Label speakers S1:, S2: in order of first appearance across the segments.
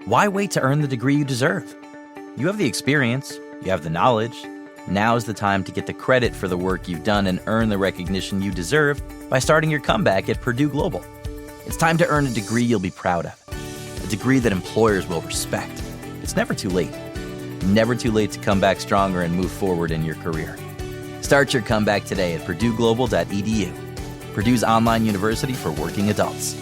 S1: Why wait to earn the degree you deserve? You have the experience, you have the knowledge. Now's the time to get the credit for the work you've done and earn the recognition you deserve by starting your comeback at Purdue Global. It's time to earn a degree you'll be proud of, a degree that employers will respect. It's never too late. Never too late to come back stronger and move forward in your career. Start your comeback today at purdueglobal.edu. Purdue's online university for working adults.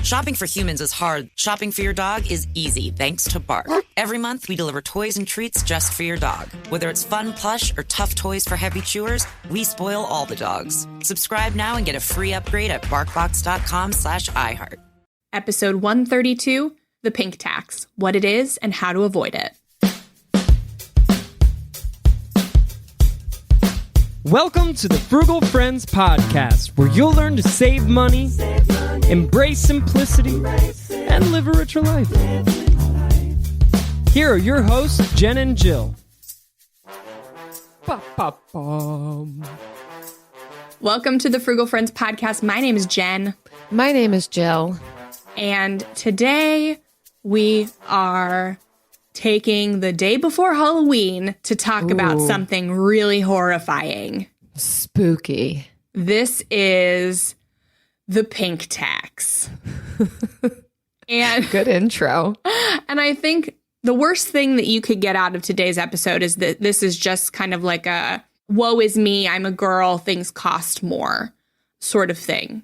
S2: Shopping for humans is hard. Shopping for your dog is easy thanks to Bark. Every month, we deliver toys and treats just for your dog. Whether it's fun plush or tough toys for heavy chewers, we spoil all the dogs. Subscribe now and get a free upgrade at barkbox.com/iHeart.
S3: Episode 132, The Pink Tax, What It Is and How to Avoid It.
S4: Welcome to the Frugal Friends podcast, where you'll learn to save money, embrace simplicity, and live a richer life. Here are your hosts, Jen and Jill.
S3: Welcome to the Frugal Friends podcast. My name is Jen.
S5: My name is Jill.
S3: And today we are taking the day before Halloween to talk about something really horrifying.
S5: Spooky.
S3: This is the pink tax. And
S5: good intro.
S3: And I think the worst thing that you could get out of today's episode is that this is just kind of like a woe is me, I'm a girl, things cost more sort of thing.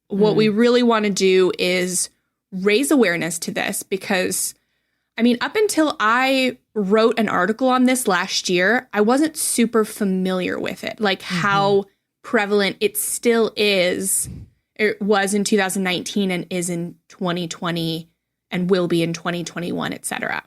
S3: What we really want to do is raise awareness to this because, I mean, up until I wrote an article on this last year, I wasn't super familiar with it, like how prevalent it still is. It was in 2019 and is in 2020 and will be in 2021, et cetera.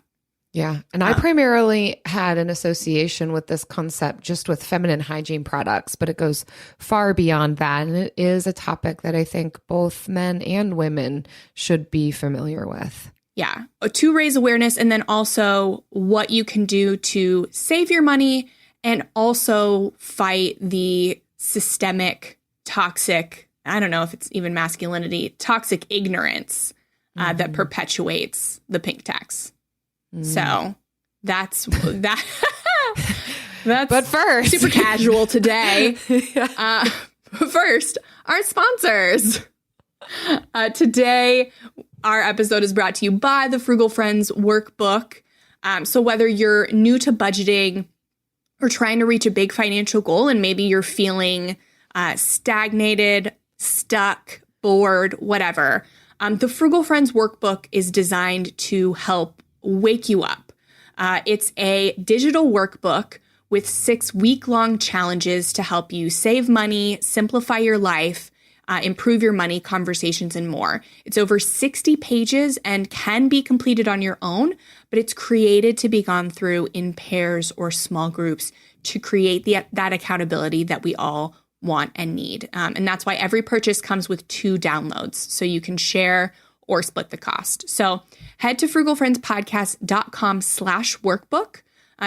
S5: Yeah. And I primarily had an association with this concept just with feminine hygiene products, but it goes far beyond that. And it is a topic that I think both men and women should be familiar with.
S3: Yeah, to raise awareness, and then also what you can do to save your money and also fight the systemic, toxic, I don't know if it's even masculinity, toxic ignorance that perpetuates the pink tax. So that's that. That's
S5: but first,
S3: super casual today. First, our sponsors. Today, our episode is brought to you by the Frugal Friends workbook. So whether you're new to budgeting or trying to reach a big financial goal and maybe you're feeling stagnated, stuck, bored, whatever, the Frugal Friends workbook is designed to help wake you up. It's a digital workbook with 6 week-long challenges to help you save money, simplify your life, improve your money conversations, and more. It's over 60 pages and can be completed on your own, but it's created to be gone through in pairs or small groups to create that accountability that we all want and need. And that's why every purchase comes with 2 downloads, so you can share or split the cost. So head to frugalfriendspodcast.com/workbook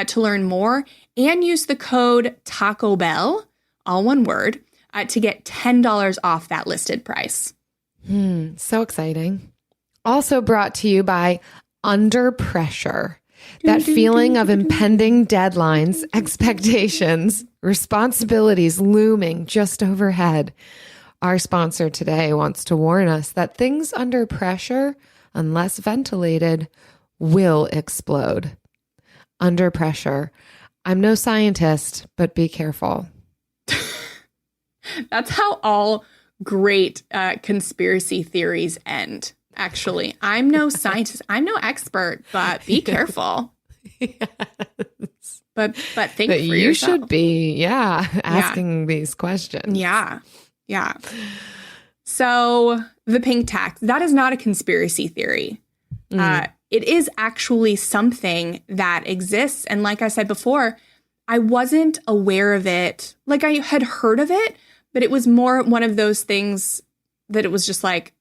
S3: to learn more and use the code Taco Bell, all one word, to get $10 off that listed price.
S5: So exciting. Also brought to you by Under Pressure. That feeling of impending deadlines, expectations, responsibilities looming just overhead. Our sponsor today wants to warn us that things under pressure, unless ventilated, will explode. Under pressure. I'm no scientist, but be careful.
S3: That's how all great conspiracy theories end, actually. I'm no scientist. I'm no expert, but be careful.
S5: Yes.
S3: But think
S5: but
S3: for
S5: you
S3: yourself.
S5: should be, asking these questions.
S3: Yeah. So the pink tax, that is not a conspiracy theory. It is actually something that exists. And like I said before, I wasn't aware of it. Like I had heard of it, but it was more one of those things that it was just like,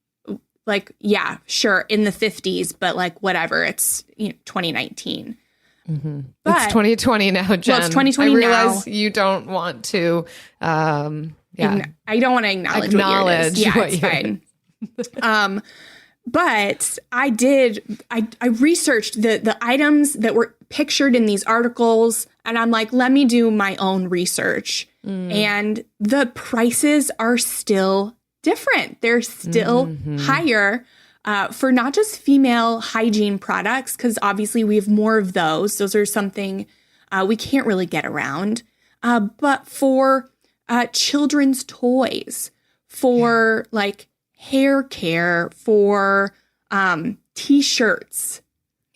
S3: yeah, sure, in the 50s, but like whatever, it's 2019.
S5: Mm-hmm.
S3: But
S5: it's 2020 now, Jen.
S3: Well, it's 2020
S5: I realize
S3: now.
S5: you don't want to,
S3: I don't want to acknowledge what year it is. Yeah, it's fine. But I researched the items that were pictured in these articles, and I'm like, let me do my own research. And the prices are still different. They're still higher for not just female hygiene products, because obviously we have more of those. Those are something we can't really get around. But for children's toys, for like hair care, for t-shirts.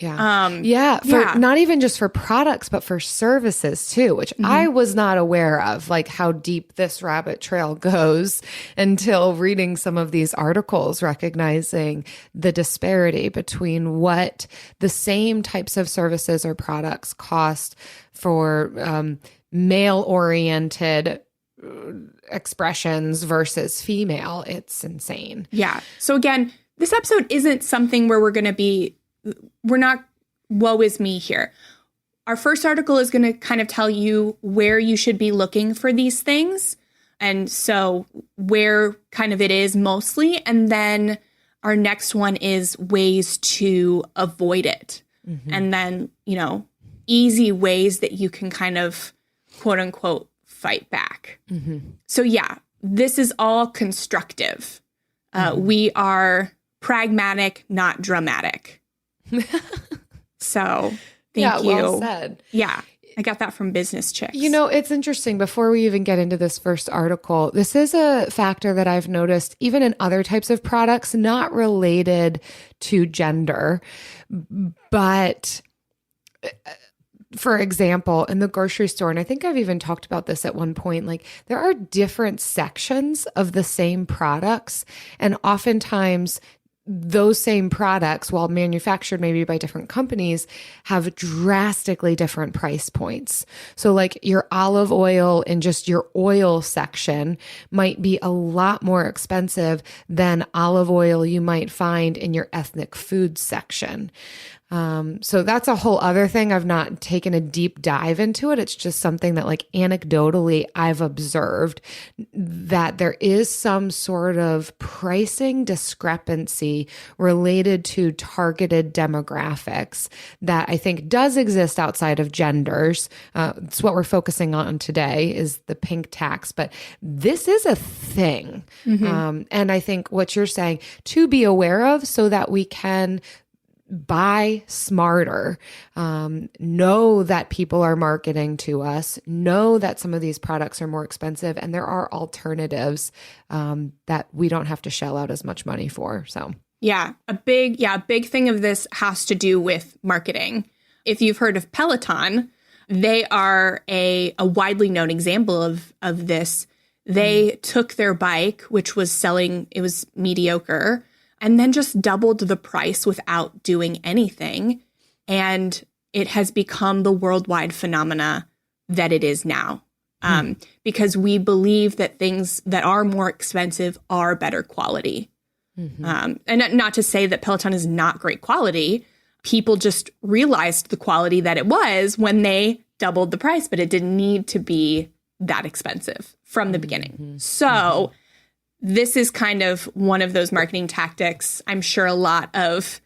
S5: Not even just for products, but for services too, which I was not aware of, like how deep this rabbit trail goes until reading some of these articles, recognizing the disparity between what the same types of services or products cost for male-oriented expressions versus female. It's insane.
S3: Yeah. So again, this episode isn't something where we're not woe is me here. Our first article is going to kind of tell you where you should be looking for these things. And so where kind of it is mostly. And then our next one is ways to avoid it. And then, easy ways that you can kind of quote unquote fight back. So yeah, this is all constructive. We are pragmatic, not dramatic. So thank you.
S5: Well said.
S3: Yeah. I got that from Business Chicks.
S5: It's interesting. Before we even get into this first article, this is a factor that I've noticed even in other types of products, not related to gender, but for example, in the grocery store, and I think I've even talked about this at one point, like there are different sections of the same products, and oftentimes those same products, while manufactured maybe by different companies, have drastically different price points. So like your olive oil in just your oil section might be a lot more expensive than olive oil you might find in your ethnic food section. So that's a whole other thing. I've not taken a deep dive into it. It's just something that like anecdotally I've observed that there is some sort of pricing discrepancy related to targeted demographics that I think does exist outside of genders. It's what we're focusing on today is the pink tax, but this is a thing. And I think what you're saying to be aware of so that we can buy smarter, know that people are marketing to us, know that some of these products are more expensive, and there are alternatives that we don't have to shell out as much money for. So
S3: a big thing of this has to do with marketing. If you've heard of Peloton, they are a widely known example of this. They took their bike, which was selling, it was mediocre, and then just doubled the price without doing anything. And it has become the worldwide phenomena that it is now. Because we believe that things that are more expensive are better quality. And not to say that Peloton is not great quality. People just realized the quality that it was when they doubled the price, but it didn't need to be that expensive from the beginning. So this is kind of one of those marketing tactics. I'm sure a lot of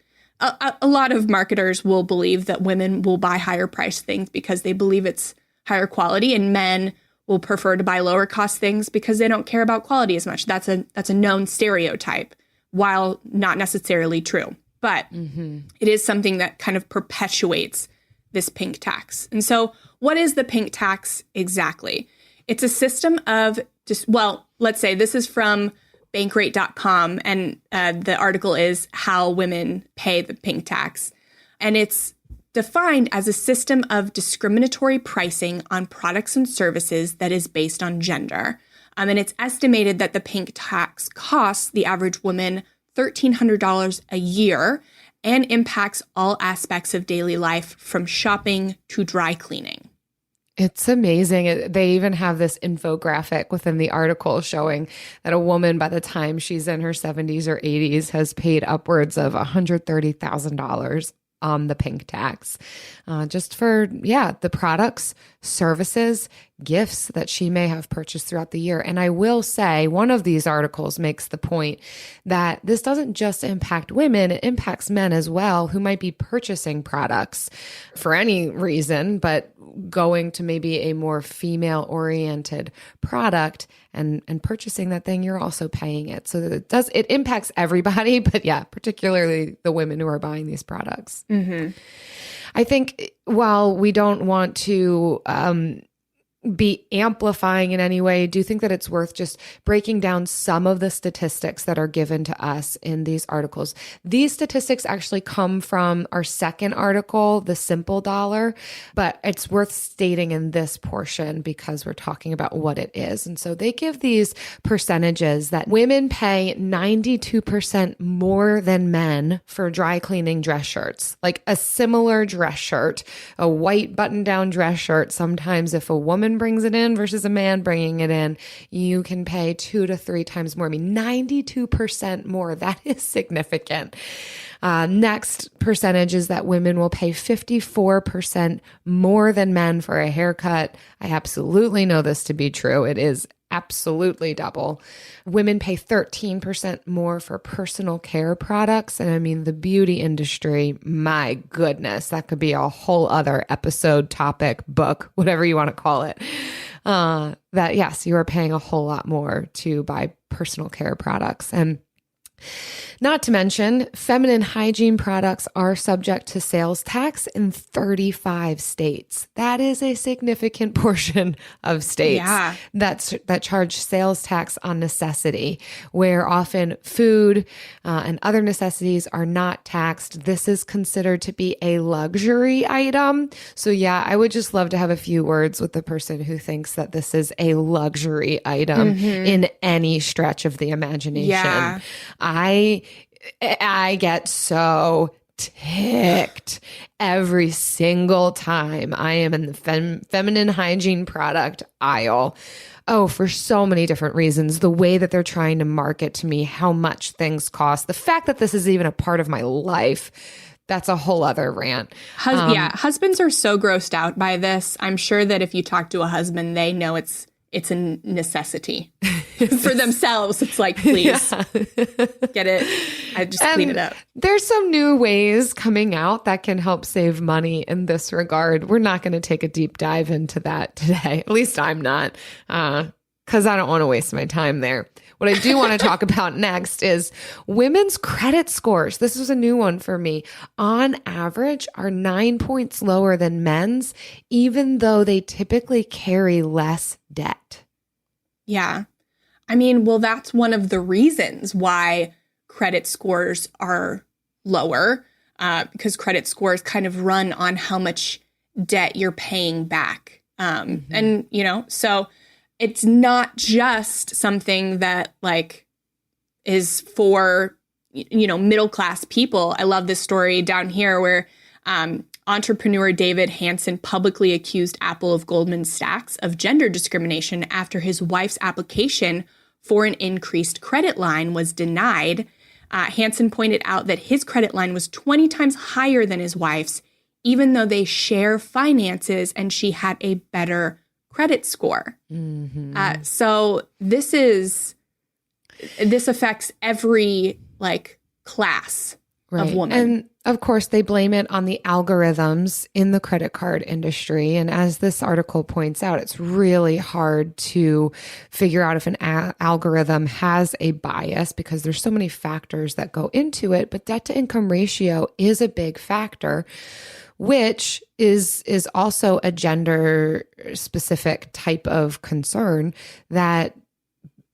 S3: marketers will believe that women will buy higher priced things because they believe it's higher quality, and men will prefer to buy lower cost things because they don't care about quality as much. That's a known stereotype, while not necessarily true. But it is something that kind of perpetuates this pink tax. And so what is the pink tax exactly? It's a system of let's say this is from bankrate.com, and the article is How Women Pay the Pink Tax. And it's defined as a system of discriminatory pricing on products and services that is based on gender. And it's estimated that the pink tax costs the average woman $1,300 a year and impacts all aspects of daily life from shopping to dry cleaning.
S5: It's amazing. They even have this infographic within the article showing that a woman by the time she's in her 70s or 80s has paid upwards of $130,000 on the pink tax, just for, the products, services, gifts that she may have purchased throughout the year. And I will say one of these articles makes the point that this doesn't just impact women, it impacts men as well who might be purchasing products for any reason, but going to maybe a more female-oriented product and purchasing that thing, you're also paying it. So it impacts everybody, but yeah, particularly the women who are buying these products.
S3: Mm-hmm.
S5: I think while we don't want to be amplifying in any way, I do think that it's worth just breaking down some of the statistics that are given to us in these articles. These statistics actually come from our second article, The Simple Dollar, but it's worth stating in this portion because we're talking about what it is. And so they give these percentages that women pay 92% more than men for dry cleaning dress shirts. Like a similar dress shirt, a white button-down dress shirt, sometimes if a woman brings it in versus a man bringing it in, you can pay 2 to 3 times more. I mean, 92% more. That is significant. Next percentage is that women will pay 54% more than men for a haircut. I absolutely know this to be true. It is absolutely double. Women pay 13% more for personal care products. And I mean, the beauty industry, my goodness, that could be a whole other episode, topic, book, whatever you want to call it. That yes, you are paying a whole lot more to buy personal care products. And not to mention, feminine hygiene products are subject to sales tax in 35 states. That is a significant portion of states that charge sales tax on necessity, where often food and other necessities are not taxed. This is considered to be a luxury item. So yeah, I would just love to have a few words with the person who thinks that this is a luxury item in any stretch of the imagination.
S3: Yeah.
S5: I get so ticked every single time I am in the feminine hygiene product aisle. Oh, for so many different reasons. The way that they're trying to market to me how much things cost. The fact that this is even a part of my life. That's a whole other rant.
S3: Husbands are so grossed out by this. I'm sure that if you talk to a husband, they know it's a necessity for themselves. It's like, please get it. I just clean it up.
S5: There's some new ways coming out that can help save money in this regard. We're not going to take a deep dive into that today. At least I'm not, because I don't want to waste my time there. What I do want to talk about next is women's credit scores. This was a new one for me. On average, are 9 points lower than men's, even though they typically carry less debt.
S3: Yeah. I mean, well, that's one of the reasons why credit scores are lower, because credit scores kind of run on how much debt you're paying back. And, so it's not just something that like is for, middle-class people. I love this story down here where entrepreneur David Hansen publicly accused Apple of Goldman Sachs of gender discrimination after his wife's application for an increased credit line was denied. Hansen pointed out that his credit line was 20 times higher than his wife's, even though they share finances and she had a better credit score. So this affects every class of women.
S5: And of course, they blame it on the algorithms in the credit card industry. And as this article points out, it's really hard to figure out if an algorithm has a bias because there's so many factors that go into it. But debt to income ratio is a big factor, which is also a gender specific type of concern that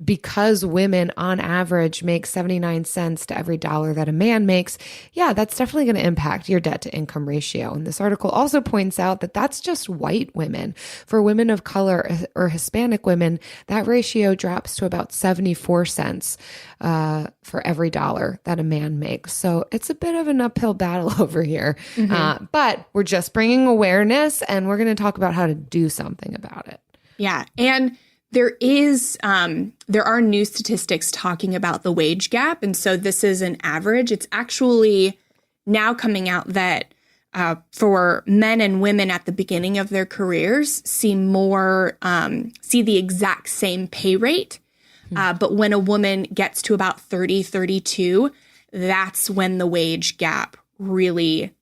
S5: because women on average make 79 cents to every dollar that a man makes, that's definitely going to impact your debt to income ratio. And this article also points out that that's just white women. For women of color or Hispanic women, that ratio drops to about 74 cents for every dollar that a man makes. So it's a bit of an uphill battle over here. But we're just bringing awareness and we're going to talk about how to do something about it.
S3: Yeah. And there are new statistics talking about the wage gap. And so this is an average. It's actually now coming out that for men and women at the beginning of their careers see the exact same pay rate. But when a woman gets to about 30, 32, that's when the wage gap really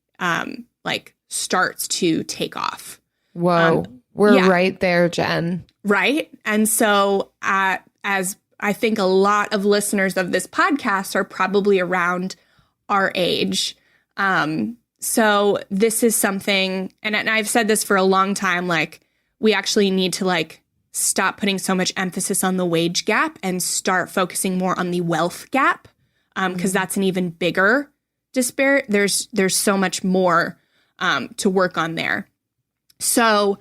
S3: starts to take off.
S5: Whoa. We're right there, Jen.
S3: Right. And so as I think a lot of listeners of this podcast are probably around our age. So this is something, and I've said this for a long time, like we actually need to stop putting so much emphasis on the wage gap and start focusing more on the wealth gap, because that's an even bigger disparity. There's so much more to work on there. So,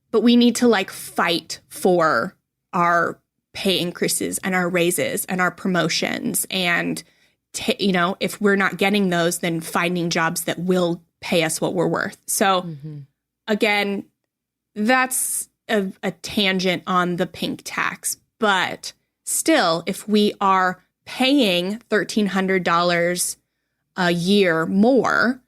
S3: but we need to fight for our pay increases and our raises and our promotions, and if we're not getting those, then finding jobs that will pay us what we're worth. So again, that's a tangent on the pink tax, but still, if we are paying $1,300 a year more,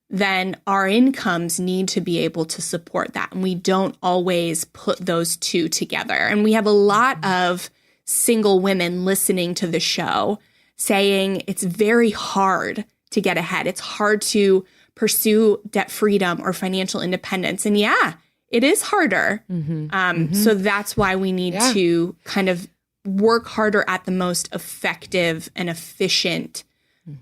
S3: then our incomes need to be able to support that. And we don't always put those two together. And we have a lot of single women listening to the show saying it's very hard to get ahead. It's hard to pursue debt freedom or financial independence. And yeah, it is harder. So that's why we need to kind of work harder at the most effective and efficient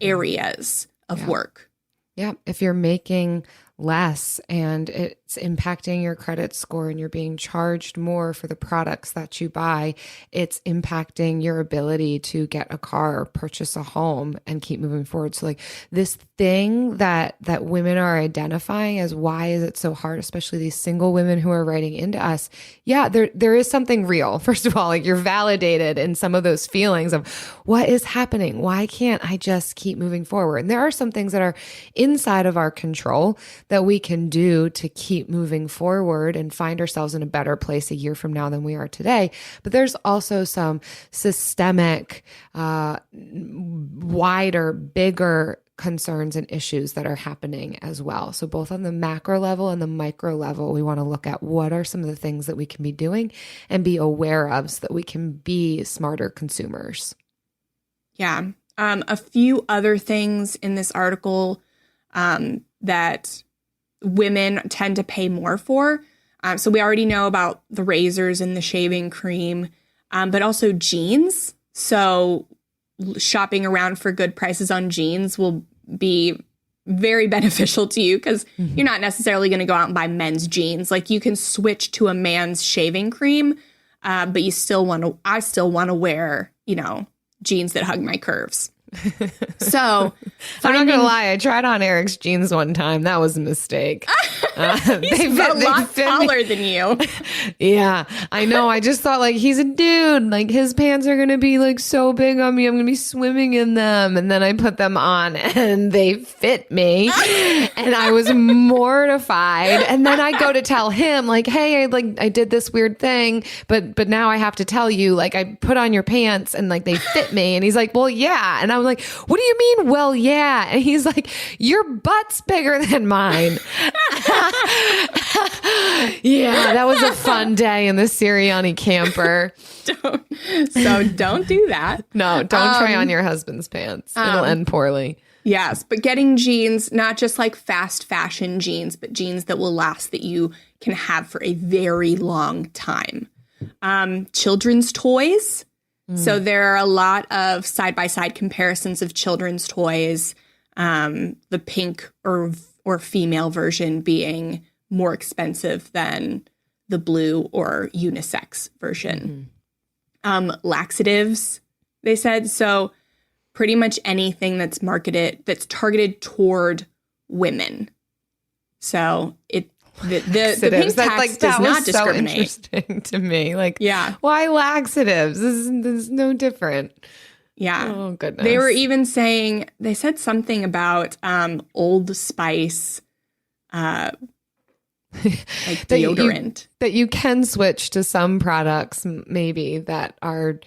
S3: areas of work.
S5: Yeah. If you're making less and it's impacting your credit score and you're being charged more for the products that you buy, it's impacting your ability to get a car or purchase a home and keep moving forward. So this thing that women are identifying as why is it so hard, especially these single women who are writing into us. Yeah, there is something real. First of all, you're validated in some of those feelings of what is happening? Why can't I just keep moving forward? And there are some things that are inside of our control that we can do to keep moving forward and find ourselves in a better place a year from now than we are today. But there's also some systemic, wider, bigger concerns and issues that are happening as well. So both on the macro level and the micro level, we want to look at what are some of the things that we can be doing and be aware of so that we can be smarter consumers.
S3: Yeah. A few other things in this article that women tend to pay more for. So we already know about the razors and the shaving cream, but also jeans. So shopping around for good prices on jeans will be very beneficial to you because you're not necessarily going to go out and buy men's jeans. You can switch to a man's shaving cream, but I still want to wear, jeans that hug my curves. So
S5: I'm not gonna lie, I tried on Eric's jeans one time. That was a mistake.
S3: He's a lot taller than you.
S5: Yeah, I know. I just thought he's a dude. His pants are gonna be so big on me. I'm gonna be swimming in them. And then I put them on and they fit me, and I was mortified. And then I go to tell him hey, I did this weird thing, but now I have to tell you I put on your pants and they fit me. And he's like, well, yeah. And I was like, what do you mean? Well, yeah. And he's like, your butt's bigger than mine. Yeah, that was a fun day in the Sirianni camper.
S3: Don't do that.
S5: No, don't try on your husband's pants. It'll end poorly.
S3: Yes, but getting jeans, not just fast fashion jeans, but jeans that will last, that you can have for a very long time. Children's toys. So there are a lot of side-by-side comparisons of children's toys, the pink or female version being more expensive than the blue or unisex version. Laxatives, they said. So pretty much anything that's targeted toward women. So the pink tax does not discriminate.
S5: So interesting to me.
S3: Yeah.
S5: Why laxatives? This is no different.
S3: Yeah.
S5: Oh, goodness.
S3: They were even saying, they said something about Old Spice, deodorant.
S5: That you can switch to some products maybe that are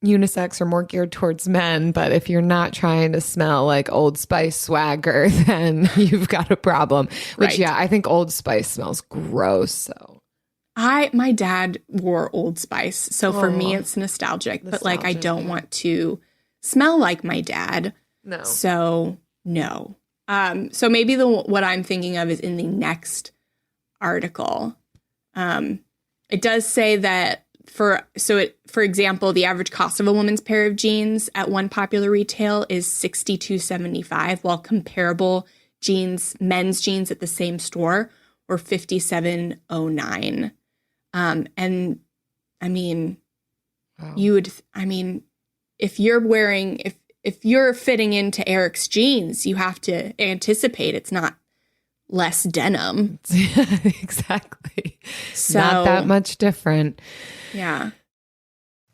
S5: unisex are more geared towards men, but if you're not trying to smell like Old Spice swagger, then you've got a problem. Which,
S3: Right.
S5: yeah, I think Old Spice smells gross. So
S3: My dad wore Old Spice, so for me
S5: Aw.
S3: it's nostalgic, but like I
S5: Nostalgic,
S3: don't
S5: yeah.
S3: want to smell like my dad.
S5: no.
S3: So no. So maybe what I'm thinking of is in the next article. It does say that for example, the average cost of a woman's pair of jeans at one popular retail is $62.75, while comparable men's jeans at the same store were $57.09. And I mean,
S5: Wow.
S3: if you're fitting into Eric's jeans, you have to anticipate it's not less denim.
S5: Exactly.
S3: So
S5: Not that much different.
S3: Yeah.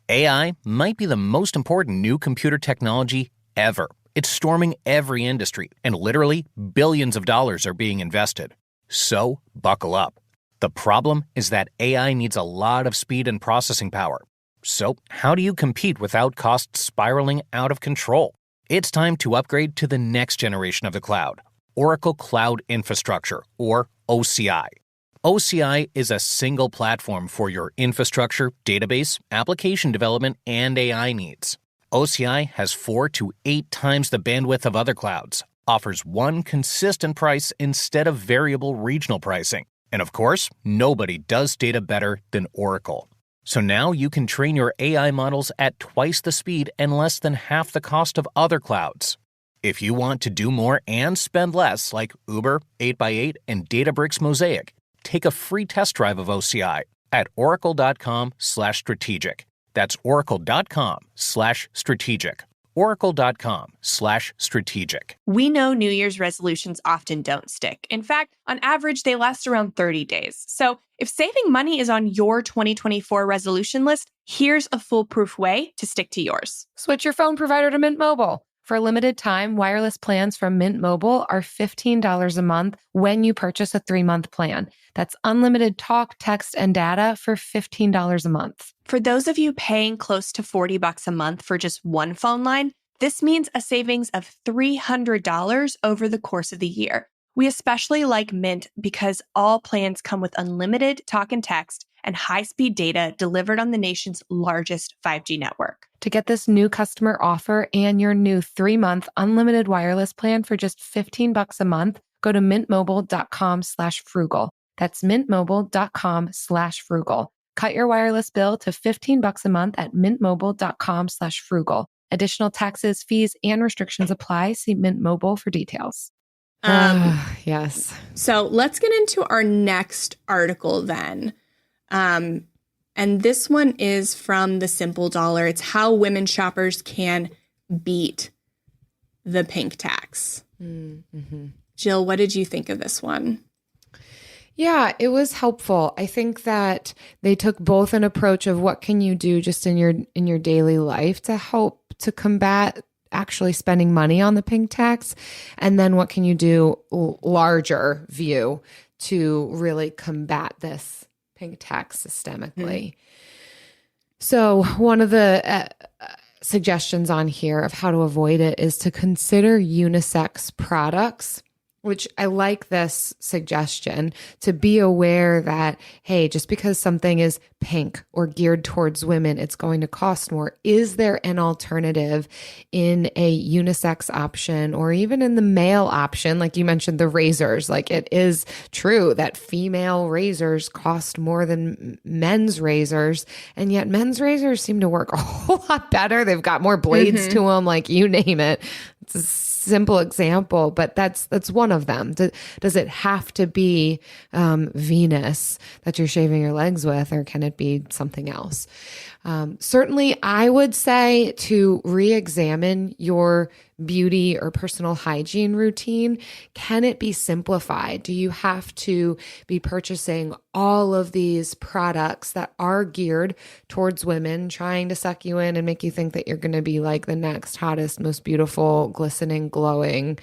S6: AI might be the most important new computer technology ever. It's storming every industry, and literally billions of dollars are being invested. So, buckle up. The problem is that AI needs a lot of speed and processing power. So, how do you compete without costs spiraling out of control? It's time to upgrade to the next generation of the cloud, Oracle Cloud Infrastructure, or OCI. OCI is a single platform for your infrastructure, database, application development, and AI needs. OCI has 4 to 8 times the bandwidth of other clouds, offers one consistent price instead of variable regional pricing. And of course, nobody does data better than Oracle. So now you can train your AI models at twice the speed and less than half the cost of other clouds. If you want to do more and spend less, like Uber, 8x8, and Databricks Mosaic, take a free test drive of OCI at oracle.com/strategic. That's oracle.com/strategic. oracle.com/strategic.
S7: We know New Year's resolutions often don't stick. In fact, on average, they last around 30 days. So if saving money is on your 2024 resolution list, here's a foolproof way to stick to yours.
S5: Switch your phone provider to Mint Mobile. For a limited time, wireless plans from Mint Mobile are $15 a month when you purchase a 3-month plan. That's unlimited talk, text, and data for $15 a month.
S7: For those of you paying close to $40 a month for just one phone line, this means a savings of $300 over the course of the year. We especially like Mint because all plans come with unlimited talk and text and high-speed data delivered on the nation's largest 5G network.
S5: To get this new customer offer and your new 3-month unlimited wireless plan for just $15 a month, go to mintmobile.com/frugal. That's mintmobile.com/frugal. Cut your wireless bill to $15 a month at mintmobile.com/frugal. Additional taxes, fees, and restrictions apply. See Mint Mobile for details. Yes.
S3: So let's get into our next article then. And this one is from the Simple Dollar. It's how women shoppers can beat the pink tax.
S5: Mm-hmm.
S3: Jill, what did you think of this one?
S5: Yeah, it was helpful. I think that they took both an approach of what can you do just in your daily life to help to combat actually spending money on the pink tax, and then what can you do larger view to really combat this pink tax systemically. So one of the suggestions on here of how to avoid it is to consider unisex products, which I like this suggestion, to be aware that, hey, just because something is pink or geared towards women, it's going to cost more. Is there an alternative in a unisex option or even in the male option? Like you mentioned, the razors, like it is true that female razors cost more than men's razors. And yet men's razors seem to work a whole lot better. They've got more blades to them, like you name it. It's a simple example, but that's one of them. Does it have to be Venus that you're shaving your legs with, or can it be something else? Certainly, I would say to re-examine your beauty or personal hygiene routine. Can it be simplified? Do you have to be purchasing all of these products that are geared towards women, trying to suck you in and make you think that you're going to be like the next hottest, most beautiful, glistening, glowing,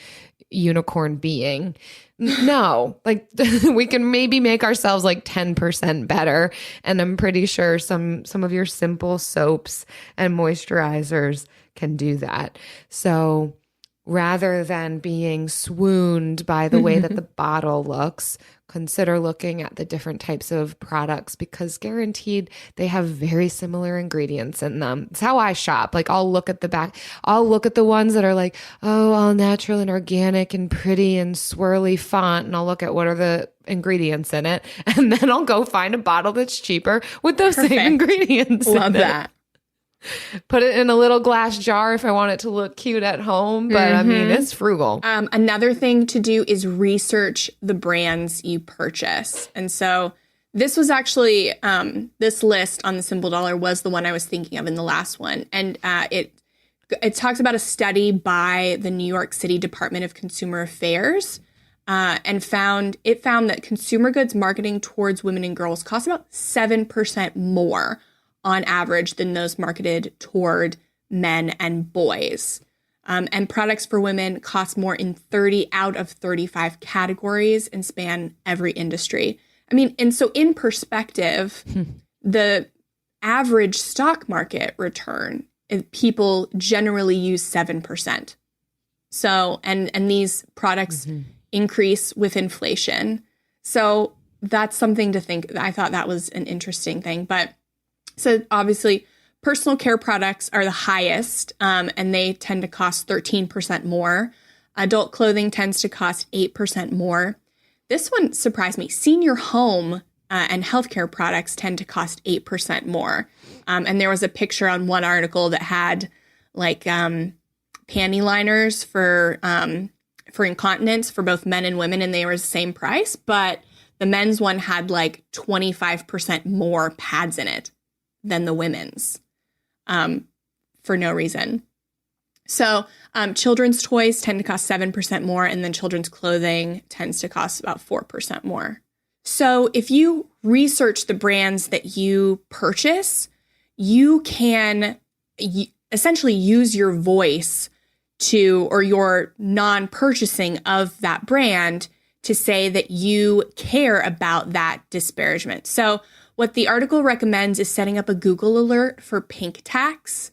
S5: unicorn being. No, like we can maybe make ourselves like 10% better. And I'm pretty sure some of your simple soaps and moisturizers can do that. So rather than being swooned by the way that the bottle looks, consider looking at the different types of products, because guaranteed they have very similar ingredients in them. It's how I shop. Like I'll look at the back, I'll look at the ones that are like, oh, all natural and organic and pretty and swirly font. And I'll look at what are the ingredients in it. And then I'll go find a bottle that's cheaper with those same ingredients.
S3: Love that.
S5: Put it in a little glass jar if I want it to look cute at home. But I mean, it's frugal.
S3: Another thing to do is research the brands you purchase. And so this was actually, this list on the Simple Dollar was the one I was thinking of in the last one. And it talks about a study by the New York City Department of Consumer Affairs and found that consumer goods marketing towards women and girls costs about 7% more on average than those marketed toward men and boys. And products for women cost more in 30 out of 35 categories and span every industry. I mean, and so in perspective, the average stock market return, people generally use 7%. So, and these products increase with inflation. So that's something to think. I thought that was an interesting thing. But so obviously, personal care products are the highest, and they tend to cost 13% more. Adult clothing tends to cost 8% more. This one surprised me. Senior home and healthcare products tend to cost 8% more. And there was a picture on one article that had like panty liners for incontinence for both men and women, and they were the same price. But the men's one had like 25% more pads in it than the women's for no reason. So children's toys tend to cost 7% more, and then children's clothing tends to cost about 4% more. So if you research the brands that you purchase, you can essentially use your voice to, or your non-purchasing of that brand to say that you care about that disparagement. So what the article recommends is setting up a Google alert for pink tax.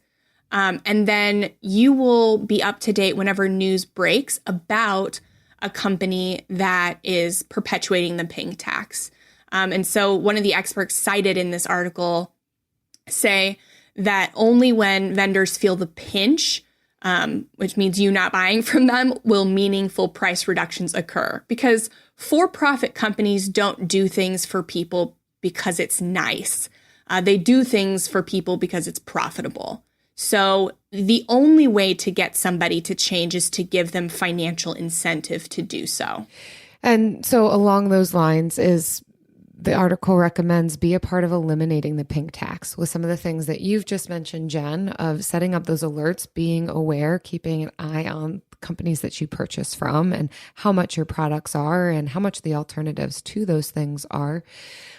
S3: And then you will be up to date whenever news breaks about a company that is perpetuating the pink tax. And so one of the experts cited in this article say that only when vendors feel the pinch, which means you not buying from them, will meaningful price reductions occur. Because for-profit companies don't do things for people because it's nice. They do things for people because it's profitable. So the only way to get somebody to change is to give them financial incentive to do so.
S5: And so along those lines is the article recommends be a part of eliminating the pink tax with some of the things that you've just mentioned, Jen, of setting up those alerts, being aware, keeping an eye on companies that you purchase from and how much your products are and how much the alternatives to those things are.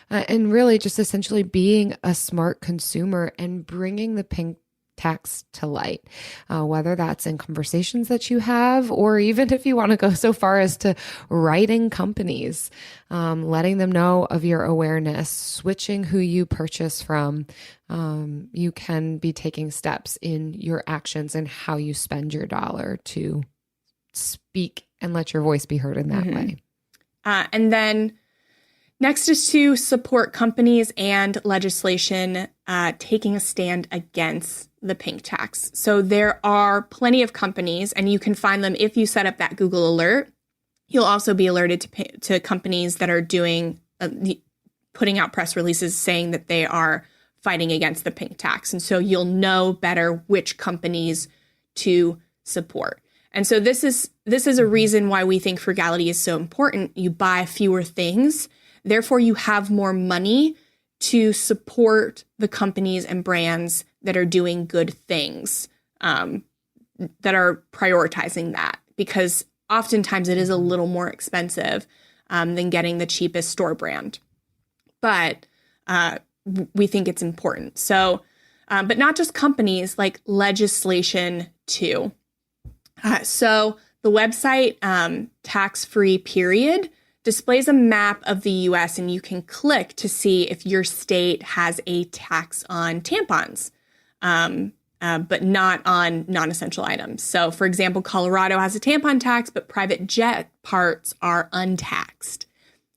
S5: And really just essentially being a smart consumer and bringing the pink tax to light, whether that's in conversations that you have, or even if you want to go so far as to writing companies, letting them know of your awareness, switching who you purchase from. You can be taking steps in your actions and how you spend your dollar to speak and let your voice be heard in that way.
S3: And then next is to support companies and legislation taking a stand against the pink tax. So there are plenty of companies, and you can find them if you set up that Google alert. You'll also be alerted to companies that are doing putting out press releases saying that they are fighting against the pink tax. And so you'll know better which companies to support. And so this is a reason why we think frugality is so important. You buy fewer things, therefore you have more money to support the companies and brands that are doing good things, that are prioritizing that, because oftentimes it is a little more expensive than getting the cheapest store brand. But we think it's important. So, but not just companies, like legislation too. So The website, Tax Free Period, displays a map of the U.S. and you can click to see if your state has a tax on tampons, but not on non-essential items. So, for example, Colorado has a tampon tax, but private jet parts are untaxed.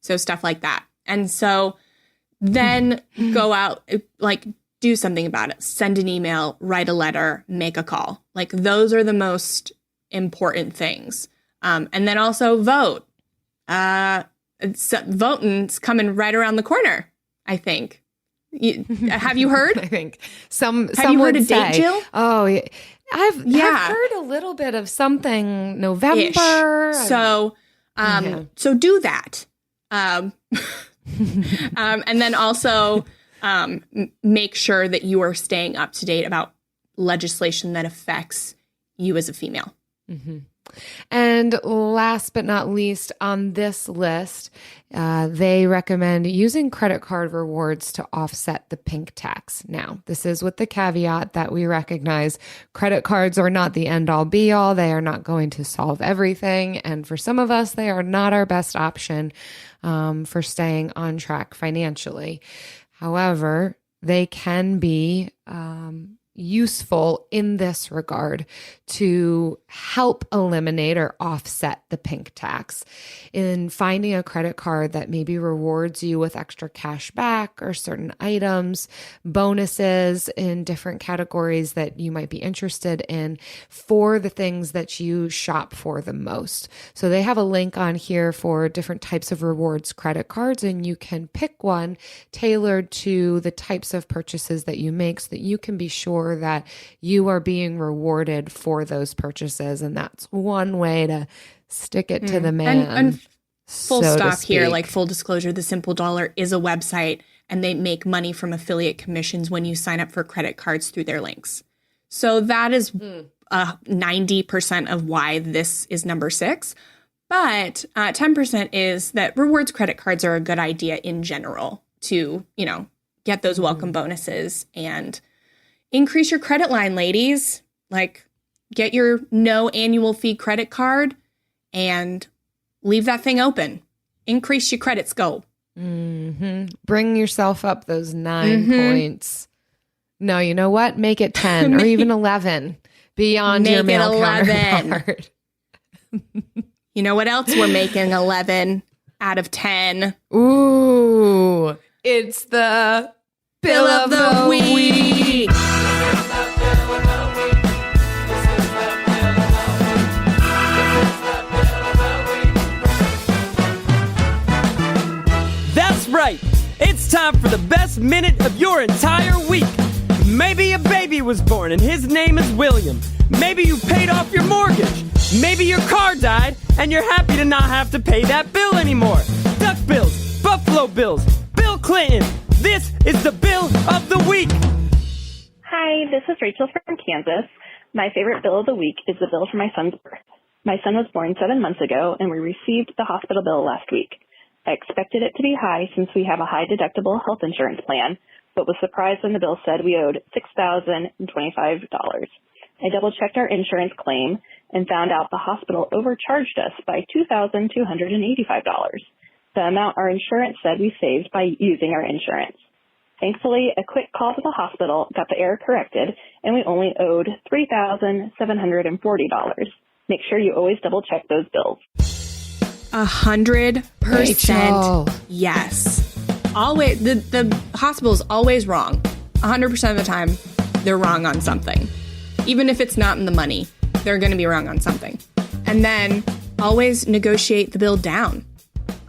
S3: So stuff like that. And so then go out, like, do something about it. Send an email, write a letter, make a call. Like, those are the most important things. And then also vote. Voting's coming right around the corner, I think. Have you heard?
S5: I think some
S3: you heard
S5: would
S3: a date,
S5: say,
S3: Jill?
S5: Oh, yeah. I've heard a little bit of something November.
S3: So do that. And then also make sure that you are staying up to date about legislation that affects you as a female.
S5: Mm-hmm. And last but not least on this list, they recommend using credit card rewards to offset the pink tax. Now, this is with the caveat that we recognize credit cards are not the end all be all. They are not going to solve everything. And for some of us, they are not our best option for staying on track financially. However, they can be useful in this regard to help eliminate or offset the pink tax in finding a credit card that maybe rewards you with extra cash back or certain items, bonuses in different categories that you might be interested in for the things that you shop for the most. So they have a link on here for different types of rewards credit cards, and you can pick one tailored to the types of purchases that you make so that you can be sure that you are being rewarded for those purchases. And that's one way to stick it to the man.
S3: And full
S5: so
S3: stop here, like full disclosure, the Simple Dollar is a website and they make money from affiliate commissions when you sign up for credit cards through their links. So that is 90% of why this is number 6. But 10% is that rewards credit cards are a good idea in general to, get those welcome bonuses and increase your credit line, ladies. Like, get your no annual fee credit card and leave that thing open. Increase your credit score.
S5: Mm-hmm. Bring yourself up those 9 points. No, you know what? Make it 10 or even 11 beyond your male counterpart.
S3: You know what else? We're making 11 out of 10.
S5: Ooh, it's the Bill of the Week.
S4: That's right. It's time for the best minute of your entire week. Maybe a baby was born and his name is William. Maybe you paid off your mortgage. Maybe your car died and you're happy to not have to pay that bill anymore. Duck bills, Buffalo Bills, Bill Clinton. This is the Bill of the Week.
S8: Hi, this is Rachel from Kansas. My favorite bill of the week is the bill for my son's birth. My son was born 7 months ago and we received the hospital bill last week. I expected it to be high since we have a high deductible health insurance plan, but was surprised when the bill said we owed $6,025. I double-checked our insurance claim and found out the hospital overcharged us by $2,285, the amount our insurance said we saved by using our insurance. Thankfully, a quick call to the hospital got the error corrected, and we only owed $3,740. Make sure you always double-check those bills.
S3: 100% yes. Always, the hospital's always wrong. 100% of the time, they're wrong on something. Even if it's not in the money, they're going to be wrong on something. And then always negotiate the bill down.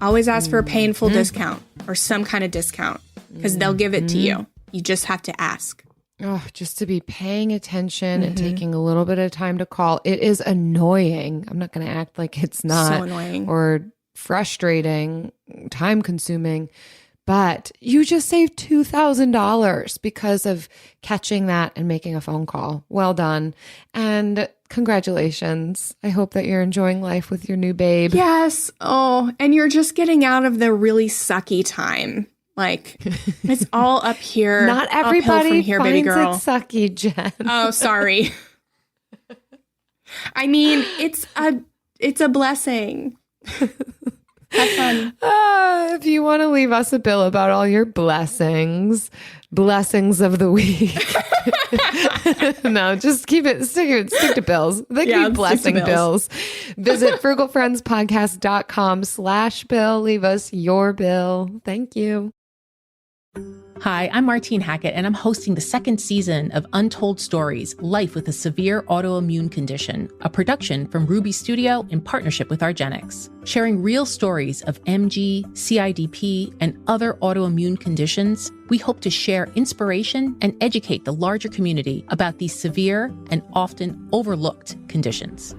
S3: Always ask for a pay in full discount or some kind of discount because they'll give it to you. You just have to ask.
S5: Oh, just to be paying attention and taking a little bit of time to call. It is annoying. I'm not going to act like it's not
S3: So annoying.
S5: Or frustrating, time consuming, but you just saved $2,000 because of catching that and making a phone call. Well done. And congratulations. I hope that you're enjoying life with your new babe.
S3: Yes. Oh, and you're just getting out of the really sucky time. Like, it's all up here.
S5: Not everybody
S3: from here, baby
S5: finds
S3: girl.
S5: it sucky, Jen.
S3: Oh, sorry. I mean, it's a It's a blessing. Have fun.
S5: If you want to leave us a bill about all your blessings of the week. No, just stick to bills. They keep blessing bills. Visit frugalfriendspodcast.com/bill. Leave us your bill. Thank you.
S9: Hi, I'm Martine Hackett, and I'm hosting the second season of Untold Stories, Life with a Severe Autoimmune Condition, a production from Ruby Studio in partnership with Argenix, sharing real stories of MG, CIDP, and other autoimmune conditions. We hope to share inspiration and educate the larger community about these severe and often overlooked conditions.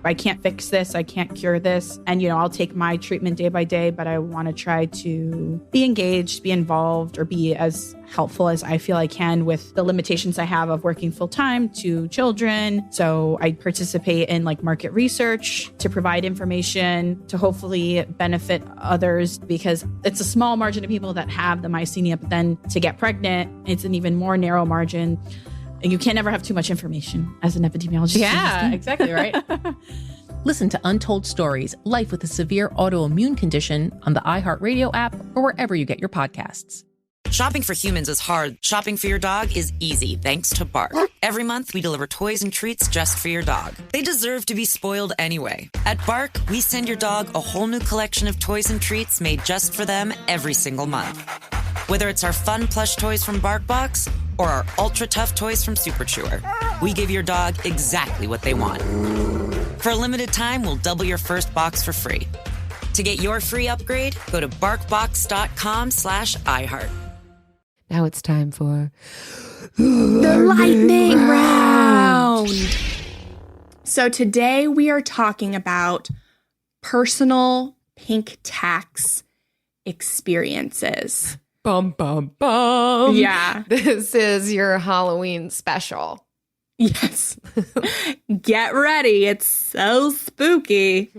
S10: I can't fix this. I can't cure this. And, I'll take my treatment day by day, but I want to try to be engaged, be involved, or be as helpful as I feel I can with the limitations I have of working full time to children. So I participate in market research to provide information to hopefully benefit others, because it's a small margin of people that have the myasthenia, but then to get pregnant, it's an even more narrow margin. And you can't ever have too much information as an epidemiologist.
S9: Yeah, exactly, right? Listen to Untold Stories, Life with a Severe Autoimmune Condition on the iHeartRadio app or wherever you get your podcasts.
S2: Shopping for humans is hard. Shopping for your dog is easy thanks to Bark. Every month, we deliver toys and treats just for your dog. They deserve to be spoiled anyway. At Bark, we send your dog a whole new collection of toys and treats made just for them every single month. Whether it's our fun plush toys from BarkBox or our ultra tough toys from Super Chewer, we give your dog exactly what they want. For a limited time, we'll double your first box for free. To get your free upgrade, go to barkbox.com/iHeart.
S5: Now it's time for
S3: the lightning round. So today we are talking about personal pink tax experiences.
S5: Bum, bum, bum.
S3: Yeah.
S5: This is your Halloween special.
S3: Yes. Get ready. It's so spooky.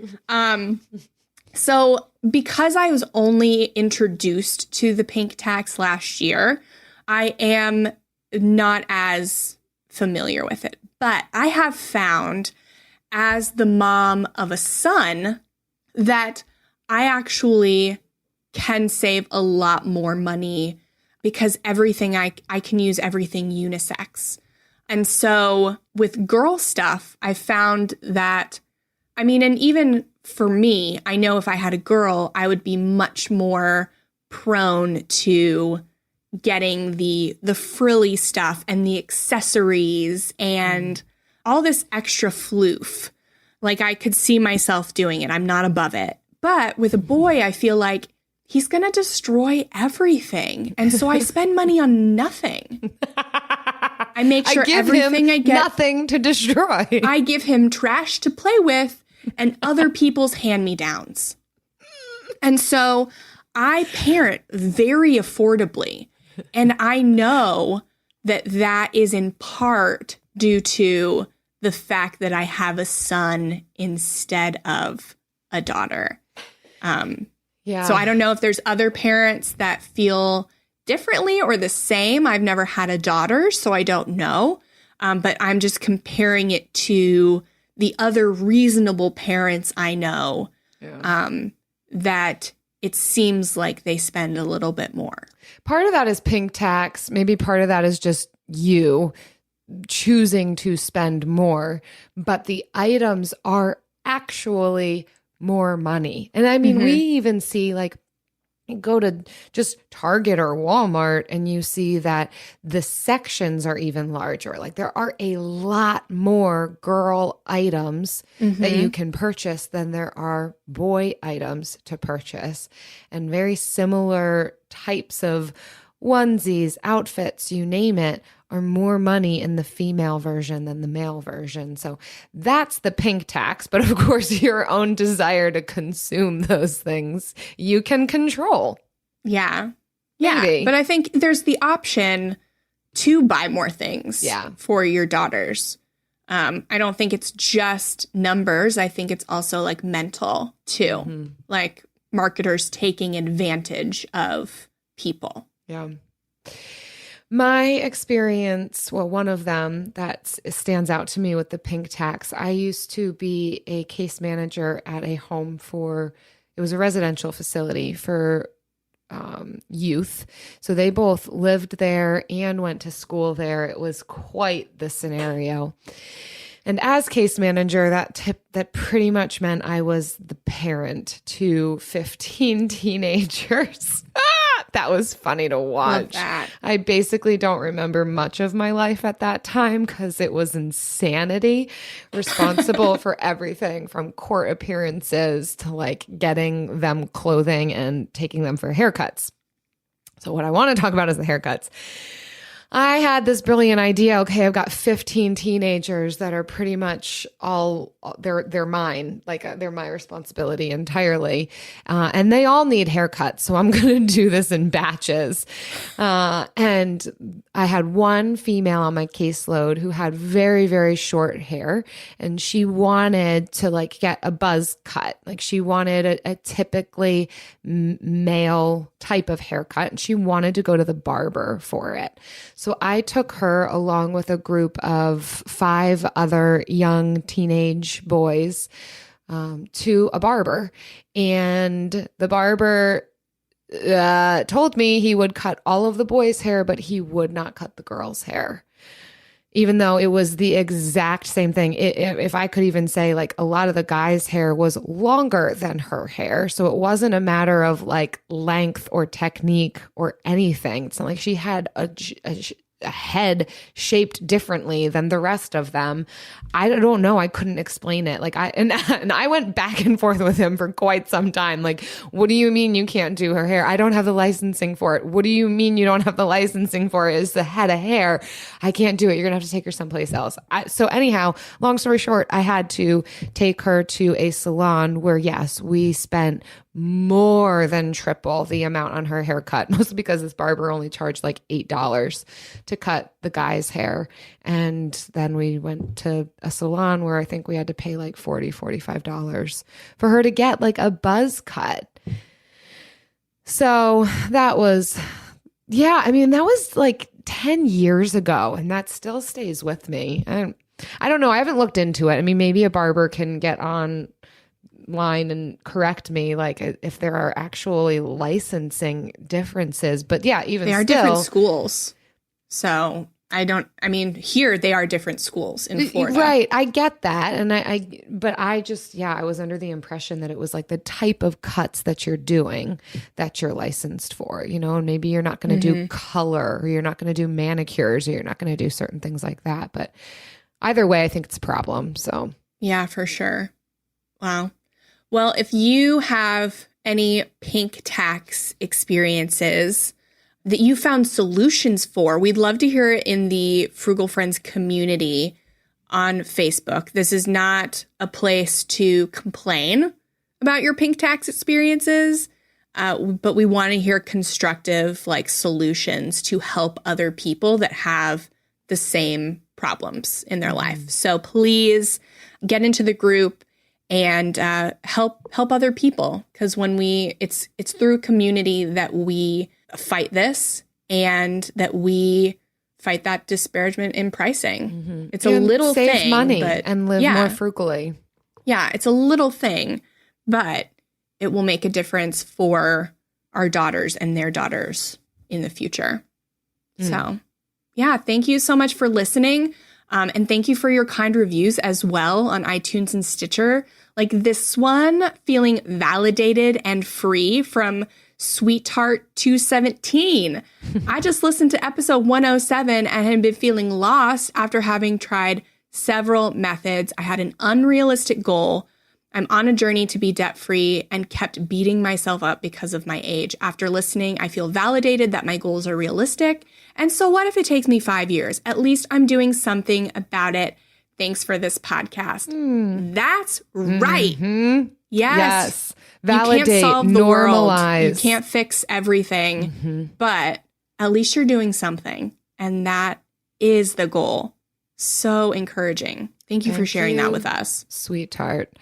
S3: So because I was only introduced to the pink tax last year, I am not as familiar with it. But I have found, as the mom of a son, that I actually can save a lot more money because everything I can use everything unisex. And so with girl stuff, I found that, and even for me, I know if I had a girl, I would be much more prone to getting the frilly stuff and the accessories and all this extra floof. I could see myself doing it. I'm not above it. But with a boy, I feel like he's going to destroy everything. And so I spend money on nothing. I make sure everything I get,
S5: nothing to destroy.
S3: I give him trash to play with and other people's hand-me-downs. And so I parent very affordably. And I know that is in part due to the fact that I have a son instead of a daughter.
S5: Yeah.
S3: So I don't know if there's other parents that feel differently or the same. I've never had a daughter, so I don't know. But I'm just comparing it to the other reasonable parents I know, that it seems like they spend a little bit more.
S5: Part of that is pink tax. Maybe part of that is just you choosing to spend more. But the items are actually more money. And we even see go to just Target or Walmart and you see that the sections are even larger. There are a lot more girl items that you can purchase than there are boy items to purchase. And very similar types of onesies, outfits, you name it, are more money in the female version than the male version. So that's the pink tax. But of course, your own desire to consume those things, you can control.
S3: Yeah.
S5: Maybe.
S3: Yeah. But I think there's the option to buy more things for your daughters. I don't think it's just numbers. I think it's also mental too. Marketers taking advantage of people.
S5: Yeah. My experience, well, one of them that stands out to me with the pink tax, I used to be a case manager at a home it was a residential facility for youth. So they both lived there and went to school there. It was quite the scenario. And as case manager, that pretty much meant I was the parent to 15 teenagers. That was funny to watch.
S3: Love that.
S5: I basically don't remember much of my life at that time because it was insanity. Responsible for everything from court appearances to like getting them clothing and taking them for haircuts. So what I want to talk about is the haircuts. I had this brilliant idea. Okay, I've got 15 teenagers that are pretty much all they're mine. Like they're my responsibility entirely. And they all need haircuts. So I'm going to do this in batches. And I had one female on my caseload who had very, very short hair, and she wanted to like get a buzz cut. Like she wanted a typically male type of haircut, and she wanted to go to the barber for it. So I took her along with a group of 5 other young teenage boys to a barber. And the barber told me he would cut all of the boys' hair, but he would not cut the girls' hair. Even though it was the exact same thing. If I could even say, like, a lot of the guys' hair was longer than her hair. So it wasn't a matter of like length or technique or anything. It's not like she had a head shaped differently than the rest of them. I don't know. I couldn't explain it. Like and I went back and forth with him for quite some time. Like, what do you mean you can't do her hair? I don't have the licensing for it. What do you mean you don't have the licensing for it? It's the head of hair. I can't do it. You're going to have to take her someplace else. So anyhow, long story short, I had to take her to a salon where, yes, we spent more than triple the amount on her haircut, mostly because this barber only charged like $8 to cut the guy's hair. And then we went to a salon where I think we had to pay like $45 for her to get like a buzz cut. So that was, that was like 10 years ago, and that still stays with me. I don't know. I haven't looked into it. I mean, maybe a barber can get on line and correct me, like if there are actually licensing differences. But yeah, even
S3: they are
S5: still,
S3: different schools. So here they are different schools in Florida.
S5: Right. I get that. And I was under the impression that it was like the type of cuts that you're doing that you're licensed for, and maybe you're not going to do color, or you're not going to do manicures, or you're not going to do certain things like that. But either way, I think it's a problem. So
S3: yeah, for sure. Wow. Well, if you have any pink tax experiences that you found solutions for, we'd love to hear it in the Frugal Friends community on Facebook. This is not a place to complain about your pink tax experiences, but we want to hear constructive solutions to help other people that have the same problems in their life. So please get into the group and help other people, because when it's through community that we fight this, and that we fight that disparagement in pricing. Mm-hmm. It's a little
S5: save
S3: thing,
S5: money
S3: but
S5: and live more frugally. Yeah,
S3: it's a little thing, but it will make a difference for our daughters and their daughters in the future. So, yeah, thank you so much for listening. And thank you for your kind reviews as well on iTunes and Stitcher. Like this one, feeling validated and free from Sweetheart 217. I just listened to episode 107 and had been feeling lost after having tried several methods. I had an unrealistic goal. I'm on a journey to be debt-free and kept beating myself up because of my age. After listening, I feel validated that my goals are realistic. And so what if it takes me 5 years? At least I'm doing something about it. Thanks for this podcast. That's right.
S5: Mm-hmm.
S3: Yes.
S5: Validate,
S3: you can't solve the
S5: normalize.
S3: World. You can't fix everything, but at least you're doing something. And that is the goal. So encouraging. Thank you for sharing that with us.
S5: Sweetheart.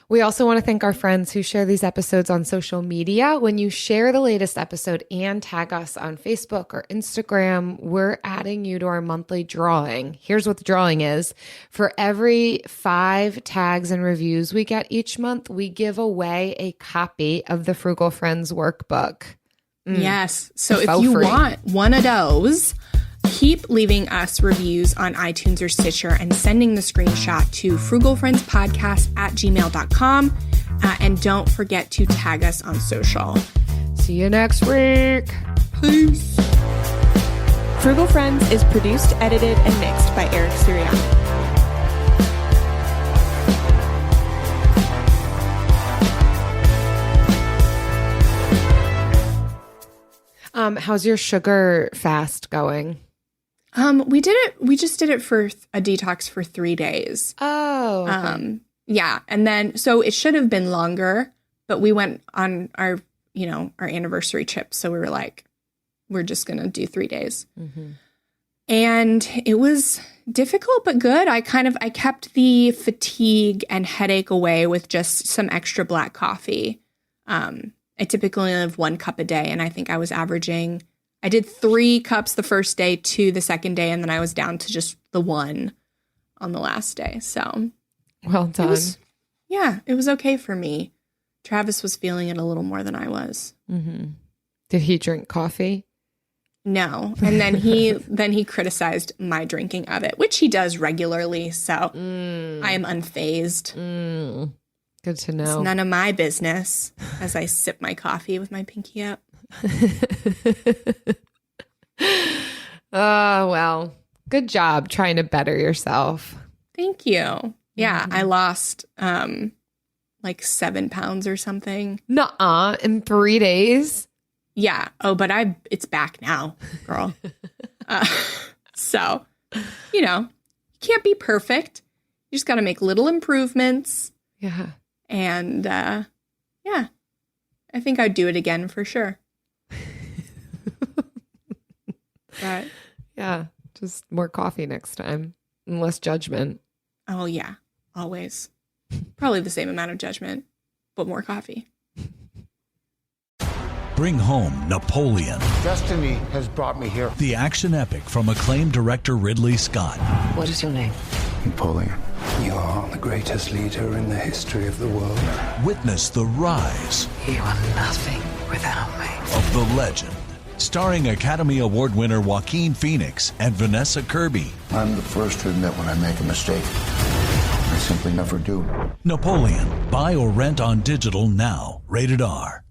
S5: We also want to thank our friends who share these episodes on social media. When you share the latest episode and tag us on Facebook or Instagram, we're adding you to our monthly drawing. Here's what the drawing is. For every 5 tags and reviews we get each month, we give away a copy of the Frugal Friends workbook.
S3: Yes. So if you want one of those, keep leaving us reviews on iTunes or Stitcher and sending the screenshot to frugalfriendspodcast@gmail.com. And don't forget to tag us on social.
S5: See you next week.
S3: Peace.
S7: Frugal Friends is produced, edited, and mixed by Eric Sirianni.
S5: How's your sugar fast going?
S3: We just did it for a detox for 3 days.
S5: Oh. Okay.
S3: Yeah. And then, so it should have been longer, but we went on our anniversary trip. So we were like, we're just going to do 3 days. Mm-hmm. And it was difficult, but good. I kept the fatigue and headache away with just some extra black coffee. I typically have 1 cup a day, and I think I was averaging, I did 3 cups the first day, 2 the second day, and then I was down to just the 1 on the last day. So
S5: well done.
S3: It was okay for me. Travis was feeling it a little more than I was.
S5: Mm-hmm. Did he drink coffee?
S3: No. And then he criticized my drinking of it, which he does regularly. So I am unfazed.
S5: Good to know.
S3: It's none of my business as I sip my coffee with my pinky up.
S5: Oh, well, good job trying to better yourself.
S3: Thank you. Yeah, I lost like 7 pounds or something.
S5: Nuh-uh, in 3 days?
S3: Yeah. Oh, but it's back now, girl. So, you can't be perfect. You just got to make little improvements.
S5: Yeah.
S3: And I think I'd do it again for sure. But
S5: yeah, just more coffee next time and less judgment.
S3: Oh, yeah, always. Probably the same amount of judgment, but more coffee.
S11: Bring home Napoleon.
S12: Destiny has brought me here.
S11: The action epic from acclaimed director Ridley Scott.
S13: What is your name?
S12: Napoleon. You are the greatest leader in the history of the world.
S11: Witness the rise.
S13: You are nothing without me.
S11: Of the legend. Starring Academy Award winner Joaquin Phoenix and Vanessa Kirby.
S12: I'm the first to admit when I make a mistake. I simply never do.
S11: Napoleon. Buy or rent on digital now. Rated R.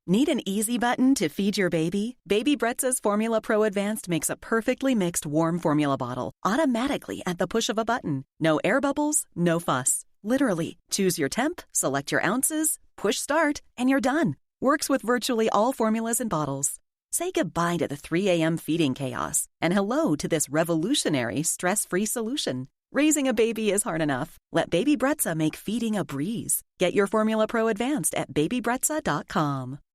S14: Need an easy button to feed your baby? Baby Brezza's Formula Pro Advanced makes a perfectly mixed warm formula bottle automatically at the push of a button. No air bubbles, no fuss. Literally, choose your temp, select your ounces, push start, and you're done. Works with virtually all formulas and bottles. Say goodbye to the 3 a.m. feeding chaos and hello to this revolutionary stress-free solution. Raising a baby is hard enough. Let Baby Brezza make feeding a breeze. Get your Formula Pro Advanced at babybrezza.com.